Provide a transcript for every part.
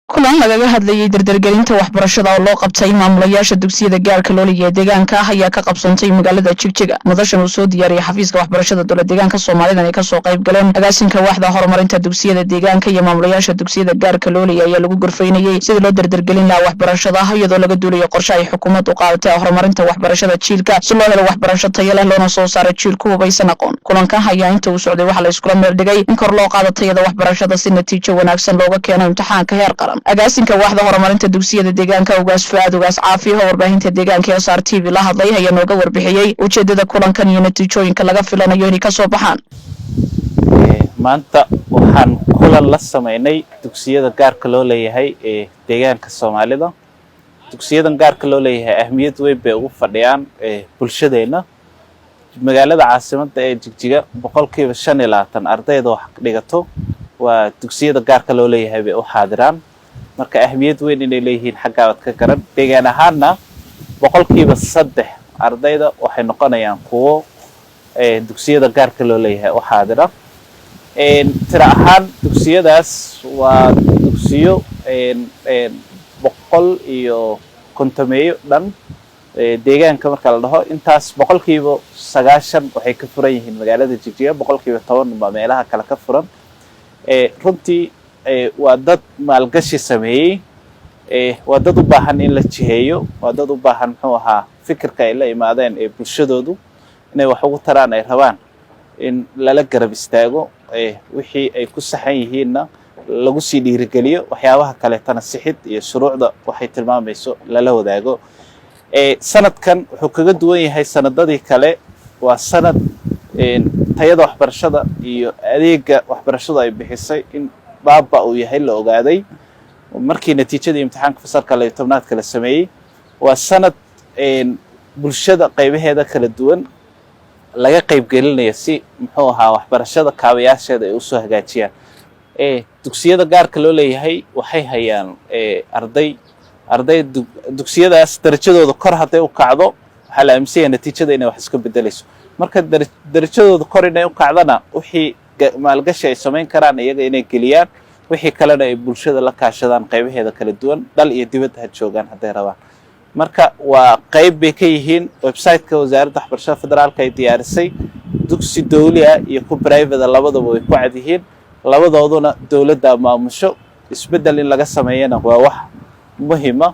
kulan lagaga hadlayay dardargelinta waxbarashada oo loo qabtay maamulayaasha dugsiyada gaarka loo leeyahay deegaanka ayaa ka qabsantay magaalada Jigjiga madashan uu soo diyaariyay xafiiska waxbarashada dowladda deegaanka Soomaaliland ay ka soo qayb galeen agaasinka waaxda horumarinta dugsiyada deegaanka iyo maamulayaasha dugsiyada gaarka loo leeyahay ayaa lagu gorfeynayay sidii loo dardargelin lahaa waxbarashada iyadoo laga duulayo qorshe ay xukuumaddu qaadatay horumarinta waxbarashada jiilka si loo helo waxbarasho tayo leh loona soo saaro jiil ku hubaysan aqoon kulanka ayaa inta uu socday waxa la isku meel dhigay in kor loo qaado tayada waxbarashada si natiijo wanaagsan looga keeno imtixaanka heer qaran agaasinka waaxda horumarinta dugsiyada deegaanka ugaas Fuad ugaas Caafi oo warbaahinta deegaanka ee SR TV la hadlay ayaa nooga warbixiyay ujeedada kulankan iyo natiijooyinka laga filanayo inay ka soo baxaan maanta waxaan kulan la sameynay dugsiyada gaarka loo leeyahay ee deegaanka Soomaalida dugsiyadan gaarka loo leeyahay ahmiyad weyn bay ugu fadhiyaan bulshadeena magaalada caasimadda ee Jigjiga 25% ardayda wax dhigato waa dugsiyada gaarka loo leeyahay bay u xaadiraan marka ahmiyad weyn inay leeyihiin xagga wad ka garan deegaan ahaanna 3% ardayda waxay noqonayaan kuwo dugsiyada gaarka loo leeyahay u xaadira tira ahaan dugsiyadaas waa dugsiyo 150 dhan deegaanka marka la dhaho intaas 90% waxay ka furan yihiin magaalada Jigjiga 10% ba meelaha kala ka furan runtii waa dad maalgashi sameeyay waa dad u baahan in la jiheeyo waa dad u baahan muxuu ahaa fikirka ay la imaadeen ee bulshadoodu inay wax ugu taraan ay rabaan in lala garab istaago wixii ay ku saxan yihiinna lagu sii dhiirigeliyo waxyaabaha kale tan sixid iyo shuruucda waxay tilmaamayso lala wadaago sanadkan wuxuu kaga duwan yahay sanadadii kale waa sanad tayada waxbarashada iyo adeega waxbarashada ay bixisay in baaba uu yahay la ogaaday markii natiijada imtixaanka fasalka 12aadka la sameeyay waa sanad bulshada qaybaheeda kala duwan laga qayb gelinaya si muxuu ahaa waxbarashada kaabayaasheeda ay u soo hagaajiyaan dugsiyada gaarka loo leeyahay waxay hayaan arday dugsiyadaas darajadooda kor haday u kacdo waxa la aaminsan natiijada inay wax iska bedelayso marka darajadooda kor inay u kacdana wixii maalgashi ay sameyn karaan iyaga inay geliyaan wixii kalena ay bulshada la kaashadaan qaybaheeda kala duwan dal iyo dibadda joogan haday rabaan marka waa qayb bay ka yihiin website-ka wasaaradda waxbarashada federaalka ay diyaarisay dugsi dawli ah iyo ku private labadaba way ku cad yihiin labadooduna dawladda maamusho isbedel in laga sameeyana waa wax muhiim ah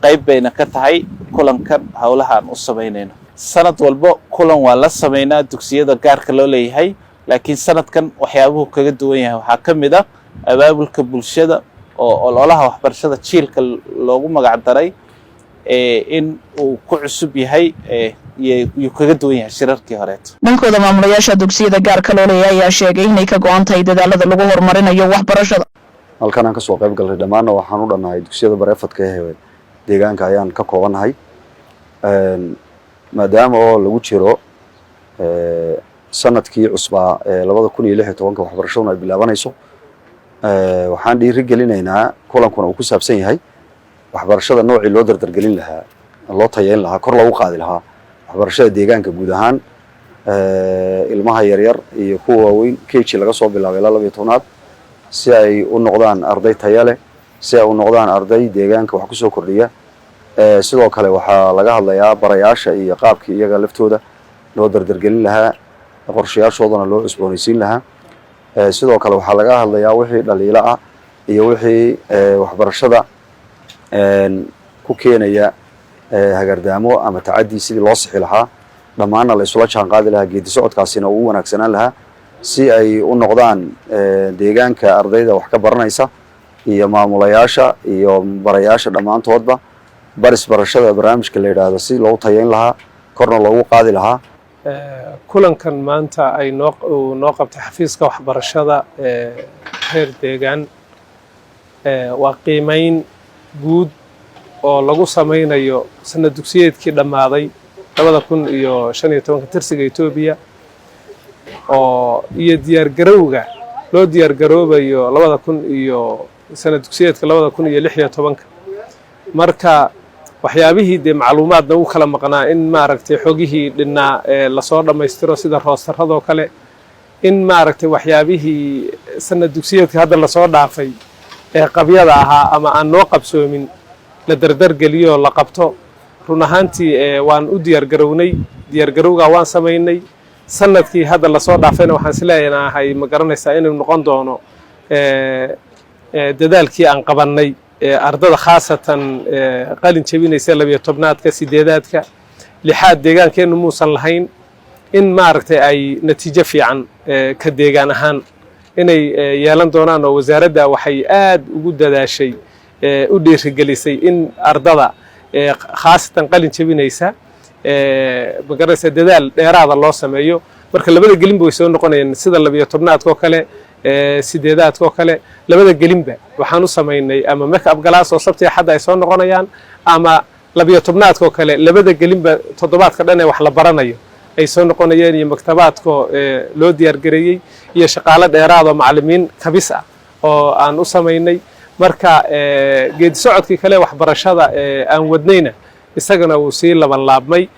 qayb bayna ka tahay kulankan hawlahan u sameynayno sanad walba kulan waa la sameynaa dugsiyada gaarka loo leeyahay laakiin sanadkan waxyaabuhu kaga duwan yahay waxa kamid ah abaabulka bulshada oo ololaha waxbarashada jiilka loogu magac daray in uu ku cusub yahay iyo kaga duwan yahay shirarkii hore dhankooda maamulayaasha dugsiyada gaarka loo leeyahay ayaa sheegay inay ka go'an tahay dadaalada lagu horumarinayo waxbarashada halkan aan ka soo qayb galay dhammaan waxaan u dhanahay dugsiyada bareefadka ee deegaanka ayaan ka koobanahay maadaama oo lagu jiro sanadkii cusbaa 2016 waxbarashadu ay bilaabanayso waxaan dhiirigelinaynaa kulankuna uu ku saabsan yahay waxbarashada noocii loo dardargelin lahaa loo tayeyn lahaa kor loogu qaadi lahaa waxbarashada deegaanka guud ahaan ilmaha yaryar iyo kuwa waaweyn KG laga soo bilaabay ilaa 12aad si ay u noqdaan arday tayo leh si ay u noqdaan arday deegaanka wax ku soo kordhiya sidoo kale waxaa laga hadlayaa barayaasha iyo qaabkii iyaga laftooda loo dardargelin lahaa qorshayaashoodana loo cusboonaysiin lahaa sidoo kale waxaa laga hadlayaa wixii dhaliilo ah iyo wixii waxbarashada ku keenaya hagardaamo ama tacaddi sidii loo sixi lahaa dhammaanna la isula jaan qaadi lahaa geedi socodkaasina uu wanaagsanaan lahaa si ay u noqdaan deegaanka ardayda wax ka baranaysa iyo maamulayaasha iyo barayaasha dhammaantoodba baris barashada barnaamijka la yiraahdo si loo tayeyn lahaa korna loogu qaadi lahaa kulankan maanta ay noo qabtay xafiiska waxbarashada heer deegaan waa qiimeyn guud oo lagu sameynayo sanad dugsiyeedkii dhammaaday 2015 tirsiga Itoobiya oo iyo diyaar garowga loo diyaar garoobayo 2000 sanad dugsiyeedka 2016 marka waxyaabihii de macluumaadna uu kala maqnaa in maaragtay xogihii dhinaa la soo dhameystiro sida roostarradoo kale in maaragtay waxyaabihii sanad dugsiyeedka hadda la soo dhaafay qabyada ahaa ama aan noo qabsoomin la dardargeliyo la qabto run ahaantii waan u diyaargarownay diyaargarowga waan samaynay sanadkii hadda la soo dhaafayna waxaan isleeyahay ma garanaysaa inuu noqon doono dadaalkii aan qabannay ardada khaasatan qalin jabinaysa 12aadka 8aadka 6aad deegaankeennu muusan lahayn in maaragtay ay natiijo fiican ka deegaan ahaan inay yeelan doonaan oo wasaaradda waxay aad ugu dadaashay u dhiirigelisay in ardada khaasatan qalin jabinaysa ma garanaysaa dadaal dheeraada loo sameeyo marka labada gelinba way soo noqonayaan sida 12aadka oo kale 8aadka oo kale labada gelinba waxaan u samaynay ama make-up galaas oo sabti xadda ay soo noqonayaan ama 12aadka oo kale labada gelinba toddobaadka dhan ee wax la baranayo ay soo noqonayeen iyo maktabaadka loo diyaar gareeyay iyo shaqaale dheeraad oo macallimiin kabis ah oo aan u samaynay marka geedi socodkii kale waxbarashada aan wadnayna isagana uu sii laban laabmay